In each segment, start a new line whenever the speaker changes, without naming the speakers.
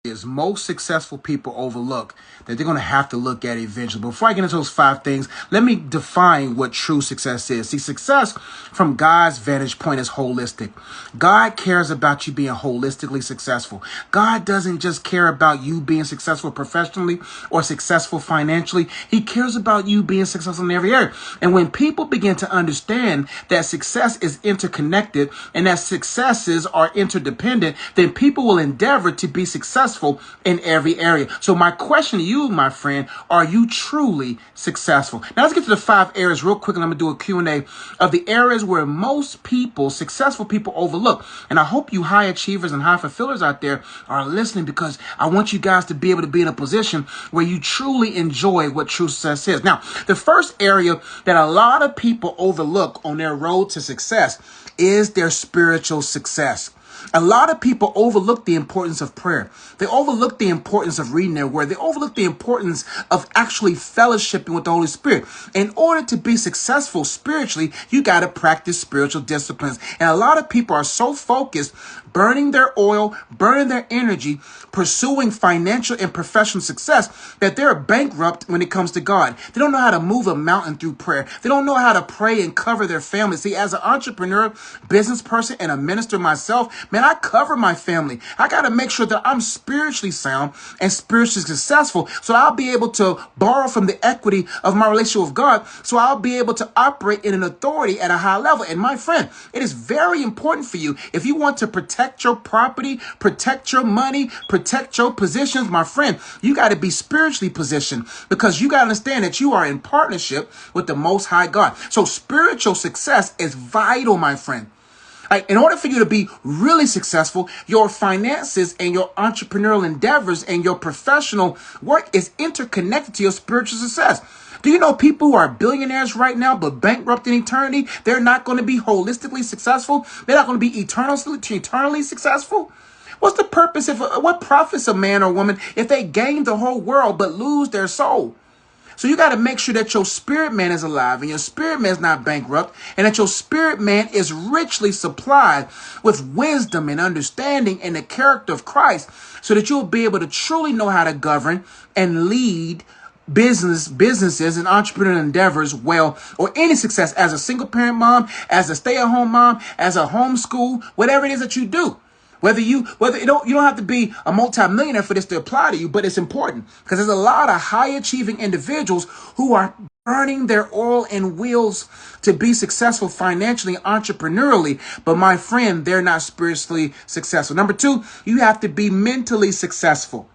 is most successful people overlook that they're going to have to look at eventually. Before I get into those 5 things, let me define what true success is. See, success from God's vantage point is holistic. God cares about you being holistically successful. God doesn't just care about you being successful professionally or successful financially. He cares about you being successful in every area. And when people begin to understand that success is interconnected and that successes are interdependent, then people will endeavor to be successful in every area. So my question to you, my friend, are you truly successful? Now let's get to the 5 areas real quick, and I'm going to do a Q&A of the areas where most people, successful people, overlook. And I hope you high achievers and high fulfillers out there are listening, because I want you guys to be able to be in a position where you truly enjoy what true success is. Now, the first area that a lot of people overlook on their road to success is their spiritual success. A lot of people overlook the importance of prayer. They overlook the importance of reading their word. They overlook the importance of actually fellowshipping with the Holy Spirit. In order to be successful spiritually, you got to practice spiritual disciplines. And a lot of people are so focused, burning their oil, burning their energy, pursuing financial and professional success, that they're bankrupt when it comes to God. They don't know how to move a mountain through prayer. They don't know how to pray and cover their family. See, as an entrepreneur, business person, and a minister myself, man, I cover my family. I got to make sure that I'm spiritually sound and spiritually successful, so I'll be able to borrow from the equity of my relationship with God, so I'll be able to operate in an authority at a high level. And my friend, it is very important for you, if you want to protect your property, protect your money, protect your positions, my friend, you got to be spiritually positioned, because you got to understand that you are in partnership with the Most High God. So spiritual success is vital, my friend. In order for you to be really successful, your finances and your entrepreneurial endeavors and your professional work is interconnected to your spiritual success. Do you know people who are billionaires right now but bankrupt in eternity? They're not going to be holistically successful. They're not going to be eternally successful. What's the purpose what profits a man or woman if they gain the whole world but lose their soul? So you got to make sure that your spirit man is alive and your spirit man is not bankrupt, and that your spirit man is richly supplied with wisdom and understanding and the character of Christ, so that you'll be able to truly know how to govern and lead businesses and entrepreneurial endeavors well, or any success as a single parent mom, as a stay-at-home mom, as a homeschool, whatever it is that you do. You don't have to be a multimillionaire for this to apply to you, but it's important, because there's a lot of high achieving individuals who are burning their oil and wheels to be successful financially, entrepreneurially. But my friend, they're not spiritually successful. Number 2, you have to be mentally successful.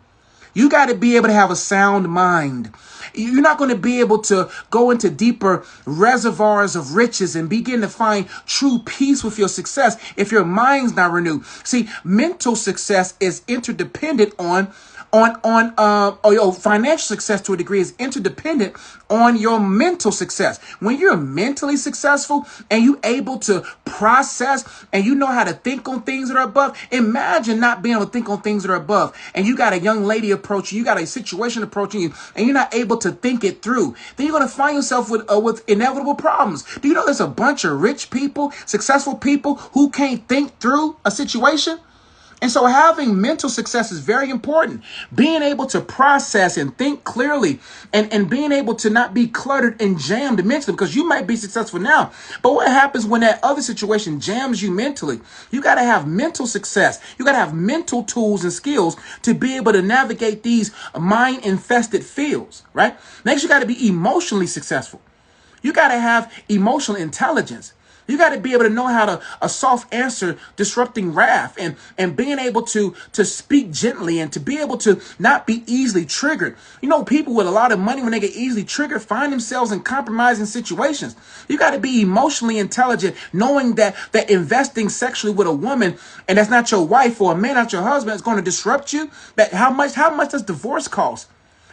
You got to be able to have a sound mind. You're not going to be able to go into deeper reservoirs of riches and begin to find true peace with your success if your mind's not renewed. See, mental success is interdependent on your financial success to a degree is interdependent on your mental success. When you're mentally successful and you able to process and you know how to think on things that are above, imagine not being able to think on things that are above, and you got a young lady approaching you, got a situation approaching you, and you're not able to think it through. Then you're going to find yourself with inevitable problems. Do you know there's a bunch of rich people, successful people who can't think through a situation? And so having mental success is very important. Being able to process and think clearly, and being able to not be cluttered and jammed mentally, because you might be successful now, but what happens when that other situation jams you mentally? You got to have mental success. You got to have mental tools and skills to be able to navigate these mind-infested fields, right? Next, you got to be emotionally successful. You got to have emotional intelligence. You got to be able to know how to a soft answer disrupting wrath, and being able to speak gently, and to be able to not be easily triggered. You know, people with a lot of money, when they get easily triggered, find themselves in compromising situations. You got to be emotionally intelligent, knowing that investing sexually with a woman, and that's not your wife, or a man, not your husband, is going to disrupt you. That how much does divorce cost?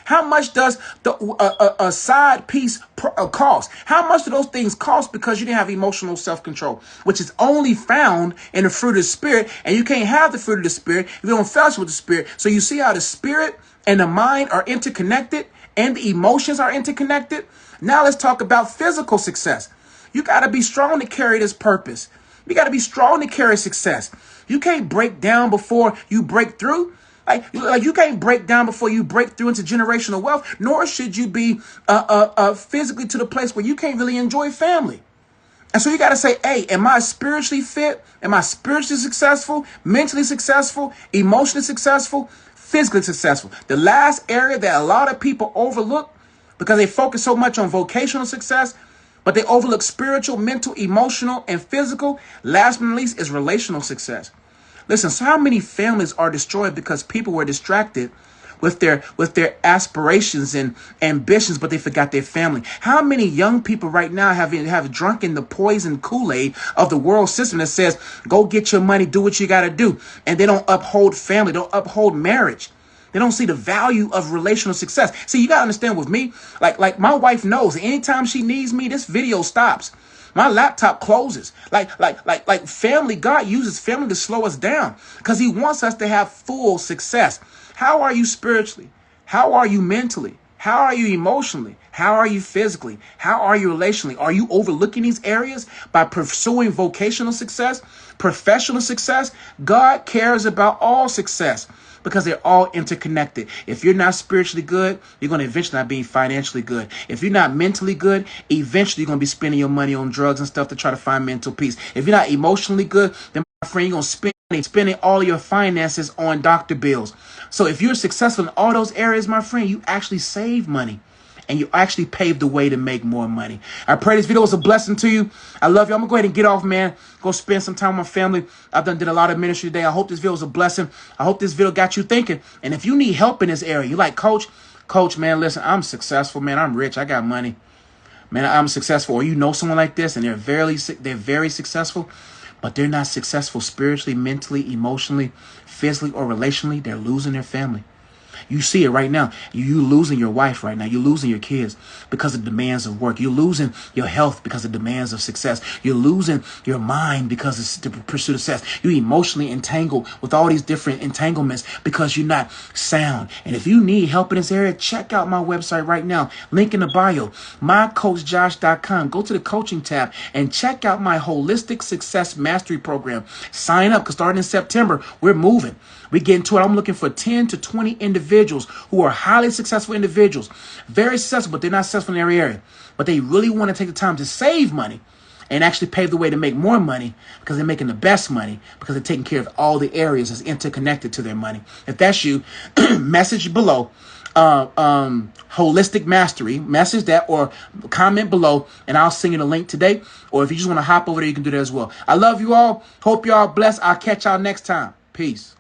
How much does a side piece cost? How much do those things cost because you didn't have emotional self-control, which is only found in the fruit of the Spirit, and you can't have the fruit of the Spirit if you don't fellowship with the Spirit. So you see how the Spirit and the mind are interconnected, and the emotions are interconnected. Now let's talk about physical success. You got to be strong to carry this purpose. You got to be strong to carry success. You can't break down before you break through. Like you can't break down before you break through into generational wealth, nor should you be physically to the place where you can't really enjoy family. And so you got to say, hey, am I spiritually fit? Am I spiritually successful, mentally successful, emotionally successful, physically successful? The last area that a lot of people overlook because they focus so much on vocational success, but they overlook spiritual, mental, emotional, and physical. Last but not least is relational success. Listen, so how many families are destroyed because people were distracted with their aspirations and ambitions, but they forgot their family? How many young people right now have drunken the poison Kool-Aid of the world system that says, go get your money, do what you got to do. And they don't uphold family, don't uphold marriage. They don't see the value of relational success. See, you got to understand with me, like my wife knows anytime she needs me, this video stops. My laptop closes. Like family, God uses family to slow us down because he wants us to have full success. How are you spiritually? How are you mentally? How are you emotionally? How are you physically? How are you relationally? Are you overlooking these areas by pursuing vocational success, professional success? God cares about all success because they're all interconnected. If you're not spiritually good, you're going to eventually not be financially good. If you're not mentally good, eventually you're going to be spending your money on drugs and stuff to try to find mental peace. If you're not emotionally good, then my friend, you're going to spending all your finances on doctor bills. So if you're successful in all those areas, my friend, you actually save money. And you actually pave the way to make more money. I pray this video was a blessing to you. I love you. I'm going to go ahead and get off, man. Go spend some time with my family. I've did a lot of ministry today. I hope this video was a blessing. I hope this video got you thinking. And if you need help in this area, you like, Coach, man, listen, I'm successful, man. I'm rich. I got money. Man, I'm successful. Or you know someone like this and they're very successful, but they're not successful spiritually, mentally, emotionally, physically, or relationally. They're losing their family. You see it right now. You losing your wife right now. You're losing your kids because of demands of work. You're losing your health because of demands of success. You're losing your mind because it's the pursuit of success. You're emotionally entangled with all these different entanglements because you're not sound. And if you need help in this area, check out my website right now. Link in the bio, mycoachjosh.com. Go to the coaching tab and check out my holistic success mastery program. Sign up because starting in September, we're moving. We get into it. I'm looking for 10 to 20 individuals who are highly successful individuals, very successful, but they're not successful in their area. But they really want to take the time to save money and actually pave the way to make more money because they're making the best money because they're taking care of all the areas that's interconnected to their money. If that's you, message below. Holistic mastery, message that or comment below and I'll send you the link today. Or if you just want to hop over there, you can do that as well. I love you all. Hope you all blessed. I'll catch y'all next time. Peace.